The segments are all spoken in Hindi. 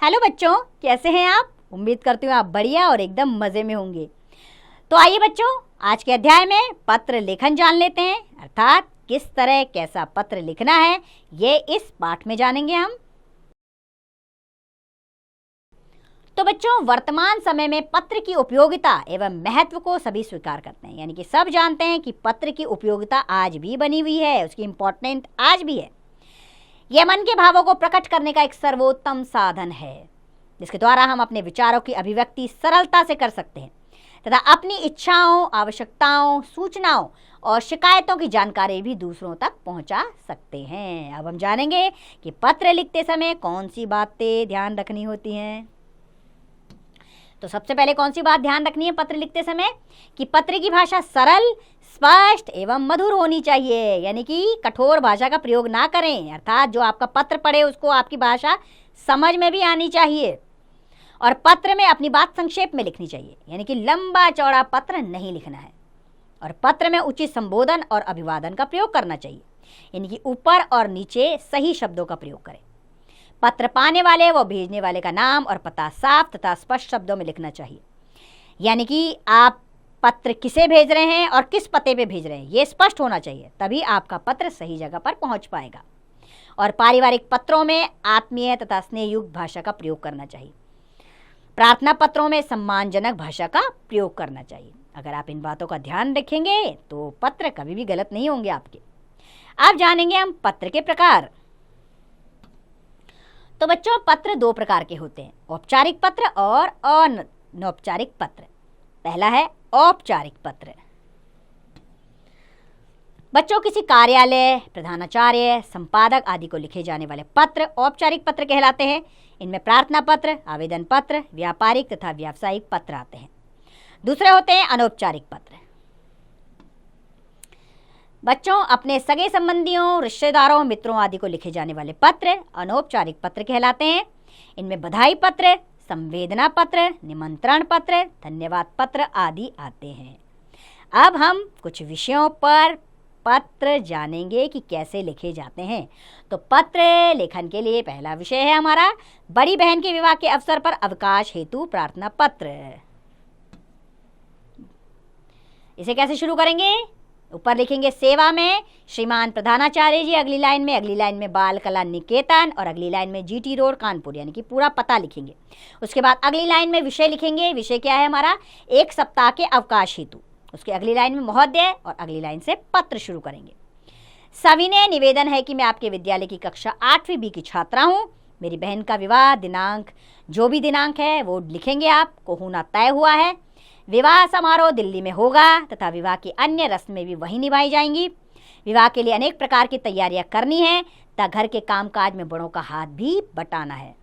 हेलो बच्चों, कैसे हैं आप? उम्मीद करती हूँ आप बढ़िया और एकदम मज़े में होंगे। तो आइए बच्चों, आज के अध्याय में पत्र लेखन जान लेते हैं, अर्थात किस तरह कैसा पत्र लिखना है ये इस पाठ में जानेंगे हम। तो बच्चों, वर्तमान समय में पत्र की उपयोगिता एवं महत्व को सभी स्वीकार करते हैं, यानी कि सब जानते हैं कि पत्र की उपयोगिता आज भी बनी हुई है, उसकी इम्पोर्टेंट आज भी है। यह मन के भावों को प्रकट करने का एक सर्वोत्तम साधन है, जिसके द्वारा हम अपने विचारों की अभिव्यक्ति सरलता से कर सकते हैं तथा अपनी इच्छाओं, आवश्यकताओं, सूचनाओं और शिकायतों की जानकारी भी दूसरों तक पहुंचा सकते हैं। अब हम जानेंगे कि पत्र लिखते समय कौन सी बातें ध्यान रखनी होती हैं। तो सबसे पहले कौन सी बात ध्यान रखनी है पत्र लिखते समय कि पत्र की भाषा सरल, स्पष्ट एवं मधुर होनी चाहिए, यानी कि कठोर भाषा का प्रयोग ना करें, अर्थात जो आपका पत्र पढ़े उसको आपकी भाषा समझ में भी आनी चाहिए। और पत्र में अपनी बात संक्षेप में लिखनी चाहिए, यानी कि लंबा चौड़ा पत्र नहीं लिखना है। और पत्र में उचित संबोधन और अभिवादन का प्रयोग करना चाहिए, यानी कि ऊपर और नीचे सही शब्दों का प्रयोग करें। पत्र पाने वाले व भेजने वाले का नाम और पता साफ तथा स्पष्ट शब्दों में लिखना चाहिए, यानी कि आप पत्र किसे भेज रहे हैं और किस पते पे भेज रहे हैं ये स्पष्ट होना चाहिए, तभी आपका पत्र सही जगह पर पहुंच पाएगा। और पारिवारिक पत्रों में आत्मीय तथा स्नेहयुक्त भाषा का प्रयोग करना चाहिए। प्रार्थना पत्रों में सम्मानजनक भाषा का प्रयोग करना चाहिए। अगर आप इन बातों का ध्यान रखेंगे तो पत्र कभी भी गलत नहीं होंगे आपके। अब जानेंगे हम पत्र के प्रकार। तो बच्चों, पत्र दो प्रकार के होते हैं, औपचारिक पत्र और अनौपचारिक पत्र। पहला है औपचारिक पत्र। बच्चों, किसी कार्यालय, प्रधानाचार्य, संपादक आदि को लिखे जाने वाले पत्र औपचारिक पत्र कहलाते हैं। इनमें प्रार्थना पत्र, आवेदन पत्र, व्यापारिक तथा व्यावसायिक पत्र आते हैं। दूसरे होते हैं अनौपचारिक पत्र। बच्चों, अपने सगे संबंधियों, रिश्तेदारों, मित्रों आदि को लिखे जाने वाले पत्र अनौपचारिक पत्र कहलाते हैं। इनमें बधाई पत्र, संवेदना पत्र, निमंत्रण पत्र, धन्यवाद पत्र आदि आते हैं। अब हम कुछ विषयों पर पत्र जानेंगे कि कैसे लिखे जाते हैं। तो पत्र लेखन के लिए पहला विषय है हमारा बड़ी बहन के विवाह के अवसर पर अवकाश हेतु प्रार्थना पत्र। इसे कैसे शुरू करेंगे? ऊपर लिखेंगे सेवा में श्रीमान प्रधानाचार्य जी, अगली लाइन में बाल कला निकेतन और अगली लाइन में जीटी रोड कानपुर, यानी कि पूरा पता लिखेंगे। उसके बाद अगली लाइन में विषय लिखेंगे। विषय क्या है हमारा? एक सप्ताह के अवकाश हेतु। उसके अगली लाइन में महोदय और अगली लाइन से पत्र शुरू करेंगे। सविनय निवेदन है कि मैं आपके विद्यालय की कक्षा 8वीं बी की छात्रा हूँ। मेरी बहन का विवाह दिनांक, जो भी दिनांक है वो लिखेंगे आपको, होना तय हुआ है। विवाह समारोह दिल्ली में होगा तथा विवाह की अन्य रस्में भी वहीं निभाई जाएंगी। विवाह के लिए अनेक प्रकार की तैयारियां करनी है तथा घर के कामकाज में बड़ों का हाथ भी बटाना है।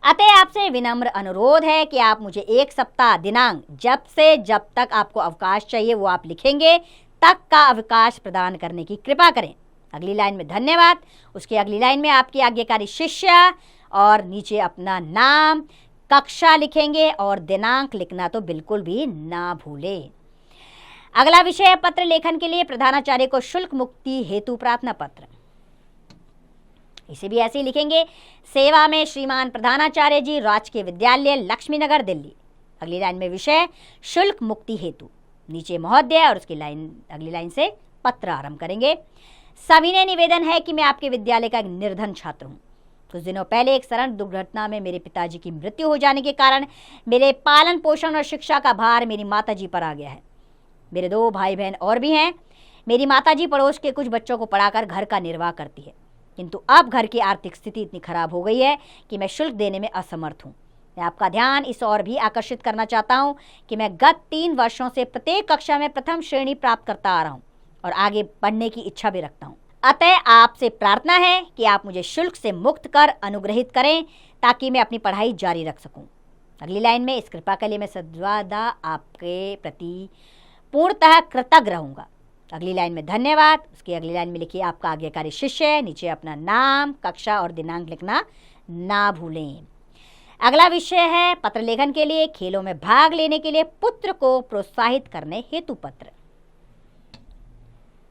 अतः आपसे विनम्र अनुरोध है कि आप मुझे एक सप्ताह दिनांक जब से जब तक आपको अवकाश चाहिए वो आप लिखेंगे तक का अवकाश प्रदान करने की कृपा करें। अगली लाइन में धन्यवाद, उसकी अगली लाइन में आपकी आज्ञाकारी शिष्य और नीचे अपना नाम, कक्षा लिखेंगे और दिनांक लिखना तो बिल्कुल भी ना भूलें। अगला विषय है पत्र लेखन के लिए प्रधानाचार्य को शुल्क मुक्ति हेतु प्रार्थना पत्र। इसे भी ऐसे ही लिखेंगे, सेवा में श्रीमान प्रधानाचार्य जी, राजकीय विद्यालय लक्ष्मीनगर दिल्ली। अगली लाइन में विषय शुल्क मुक्ति हेतु, नीचे महोदय और उसकी अगली लाइन से पत्र आरंभ करेंगे। सविनय निवेदन है कि मैं आपके विद्यालय का एक निर्धन छात्र हूँ। कुछ दिनों पहले एक सड़क दुर्घटना में मेरे पिताजी की मृत्यु हो जाने के कारण मेरे पालन पोषण और शिक्षा का भार मेरी माताजी पर आ गया है। मेरे 2 भाई बहन और भी हैं। मेरी माताजी पड़ोस के कुछ बच्चों को पढ़ाकर घर का निर्वाह करती है, किंतु अब घर की आर्थिक स्थिति इतनी खराब हो गई है कि मैं शुल्क देने में असमर्थ हूँ। मैं आपका ध्यान इस ओर भी आकर्षित करना चाहता हूँ कि मैं गत 3 वर्षों से प्रत्येक कक्षा में प्रथम श्रेणी प्राप्त करता आ रहा हूँ और आगे बढ़ने की इच्छा भी रखता हूँ। अतः आपसे प्रार्थना है कि आप मुझे शुल्क से मुक्त कर अनुग्रहित करें ताकि मैं अपनी पढ़ाई जारी रख सकूं। अगली लाइन में इस कृपा के लिए मैं सदा आपके प्रति पूर्णतः कृतज्ञ रहूँगा। अगली लाइन में धन्यवाद, उसकी अगली लाइन में लिखिए आपका आज्ञाकारी शिष्य, नीचे अपना नाम, कक्षा और दिनांक लिखना ना भूलें। अगला विषय है पत्र लेखन के लिए खेलों में भाग लेने के लिए पुत्र को प्रोत्साहित करने हेतु पत्र।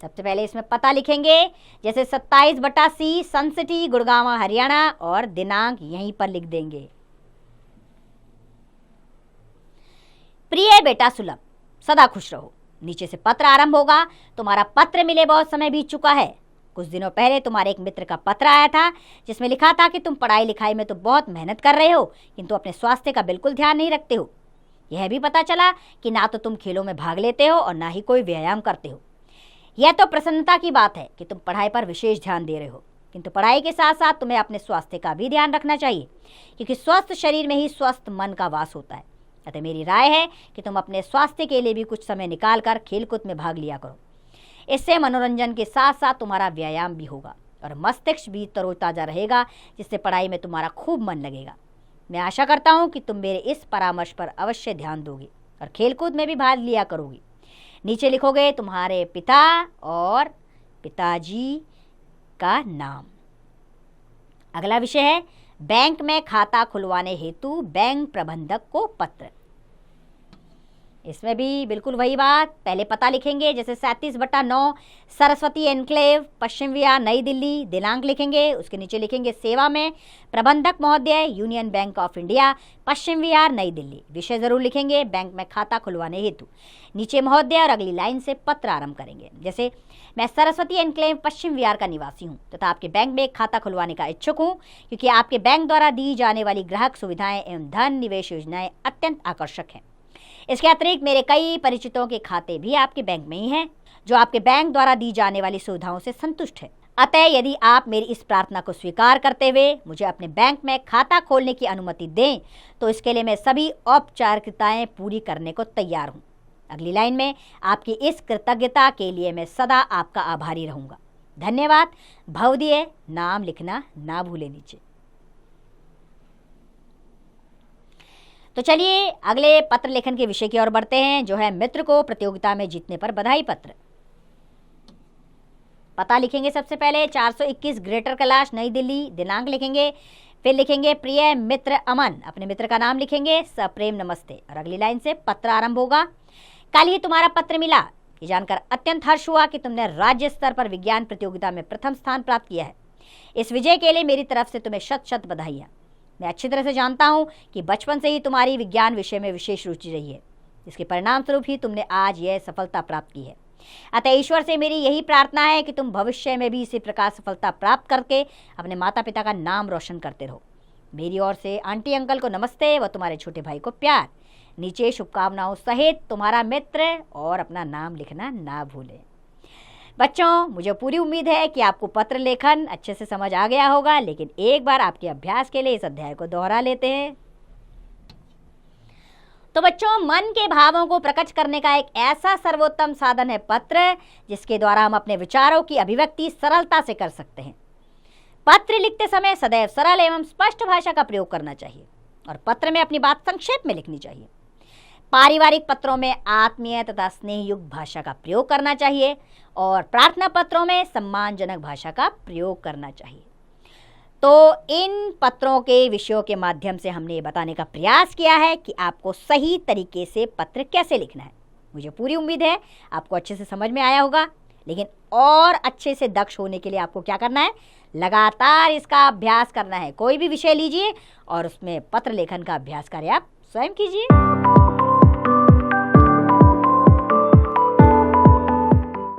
सबसे पहले इसमें पता लिखेंगे, जैसे 27/C सन सिटी गुड़गांव हरियाणा, और दिनांक यहीं पर लिख देंगे। प्रिय बेटा सुलभ, सदा खुश रहो। नीचे से पत्र आरंभ होगा। तुम्हारा पत्र मिले बहुत समय बीत चुका है। कुछ दिनों पहले तुम्हारे एक मित्र का पत्र आया था, जिसमें लिखा था कि तुम पढ़ाई लिखाई में तो बहुत मेहनत कर रहे हो, किंतु अपने स्वास्थ्य का बिल्कुल ध्यान नहीं रखते हो। यह भी पता चला कि ना तो तुम खेलों में भाग लेते हो और ना ही कोई व्यायाम करते हो। यह तो प्रसन्नता की बात है कि तुम पढ़ाई पर विशेष ध्यान दे रहे हो, किंतु पढ़ाई के साथ साथ तुम्हें अपने स्वास्थ्य का भी ध्यान रखना चाहिए, क्योंकि स्वस्थ शरीर में ही स्वस्थ मन का वास होता है। अतः मेरी राय है कि तुम अपने स्वास्थ्य के लिए भी कुछ समय निकाल कर खेलकूद में भाग लिया करो। इससे मनोरंजन के साथ साथ तुम्हारा व्यायाम भी होगा और मस्तिष्क भी तरोताजा रहेगा, जिससे पढ़ाई में तुम्हारा खूब मन लगेगा। मैं आशा करता हूँ कि तुम मेरे इस परामर्श पर अवश्य ध्यान दोगे और खेलकूद में भी भाग लिया करोगे। नीचे लिखोगे तुम्हारे पिता और पिताजी का नाम। अगला विषय है बैंक में खाता खुलवाने हेतु बैंक प्रबंधक को पत्र। इसमें भी बिल्कुल वही बात, पहले पता लिखेंगे, जैसे 37/9 सरस्वती एनक्लेव पश्चिम विहार नई दिल्ली, दिनांक लिखेंगे। उसके नीचे लिखेंगे सेवा में प्रबंधक महोदय union bank of India Paschim Vihar नई दिल्ली। विषय जरूर लिखेंगे बैंक में खाता खुलवाने हेतु। नीचे महोदय और अगली लाइन से पत्र आरंभ करेंगे, जैसे मैं सरस्वती एनक्लेव पश्चिम विहार का निवासी हूँ तथा आपके बैंक में एक खाता खुलवाने का इच्छुक हूँ, क्योंकि आपके बैंक द्वारा दी जाने वाली ग्राहक सुविधाएं एवं धन निवेश योजनाएं अत्यंत आकर्षक हैं। इसके अतिरिक्त मेरे कई परिचितों के खाते भी आपके बैंक में ही हैं, जो आपके बैंक द्वारा दी जाने वाली सुविधाओं से संतुष्ट है। अतः यदि आप मेरी इस प्रार्थना को स्वीकार करते हुए मुझे अपने बैंक में खाता खोलने की अनुमति दें, तो इसके लिए मैं सभी औपचारिकताएं पूरी करने को तैयार हूँ। अगली लाइन में आपकी इस कृतज्ञता के लिए मैं सदा आपका आभारी रहूंगा। धन्यवाद। भवदीय नाम लिखना ना भूलें नीचे। तो चलिए अगले पत्र लेखन के विषय की ओर बढ़ते हैं, जो है मित्र को प्रतियोगिता में जीतने पर बधाई पत्र। पता लिखेंगे सबसे पहले 421 ग्रेटर कैलाश नई दिल्ली, दिनांक लिखेंगे। फिर लिखेंगे प्रिय मित्र अमन, अपने मित्र का नाम लिखेंगे, सप्रेम नमस्ते, और अगली लाइन से पत्र आरंभ होगा। कल ही तुम्हारा पत्र मिला, ये जानकर अत्यंत हर्ष हुआ कि तुमने राज्य स्तर पर विज्ञान प्रतियोगिता में प्रथम स्थान प्राप्त किया है। इस विजय के लिए मेरी तरफ से तुम्हें शत शत बधाइयाँ। मैं अच्छी तरह से जानता हूँ कि बचपन से ही तुम्हारी विज्ञान विषय में विशेष रुचि रही है। इसके परिणाम स्वरूप ही तुमने आज यह सफलता प्राप्त की है। अतः ईश्वर से मेरी यही प्रार्थना है कि तुम भविष्य में भी इसी प्रकार सफलता प्राप्त करके अपने माता पिता का नाम रोशन करते रहो। मेरी ओर से आंटी अंकल को नमस्ते व तुम्हारे छोटे भाई को प्यार। नीचे शुभकामनाओं सहित तुम्हारा मित्र, और अपना नाम लिखना ना भूलें। बच्चों, मुझे पूरी उम्मीद है कि आपको पत्र लेखन अच्छे से समझ आ गया होगा, लेकिन एक बार आपके अभ्यास के लिए इस अध्याय को दोहरा लेते हैं। तो बच्चों, मन के भावों को प्रकट करने का एक ऐसा सर्वोत्तम साधन है पत्र, जिसके द्वारा हम अपने विचारों की अभिव्यक्ति सरलता से कर सकते हैं। पत्र लिखते समय सदैव सरल एवं स्पष्ट भाषा का प्रयोग करना चाहिए और पत्र में अपनी बात संक्षेप में लिखनी चाहिए। पारिवारिक पत्रों में आत्मीय तथा स्नेह युक्त भाषा का प्रयोग करना चाहिए और प्रार्थना पत्रों में सम्मानजनक भाषा का प्रयोग करना चाहिए। तो इन पत्रों के विषयों के माध्यम से हमने ये बताने का प्रयास किया है कि आपको सही तरीके से पत्र कैसे लिखना है। मुझे पूरी उम्मीद है आपको अच्छे से समझ में आया होगा, लेकिन और अच्छे से दक्ष होने के लिए आपको क्या करना है, लगातार इसका अभ्यास करना है। कोई भी विषय लीजिए और उसमें पत्र लेखन का अभ्यास करें, आप स्वयं कीजिए।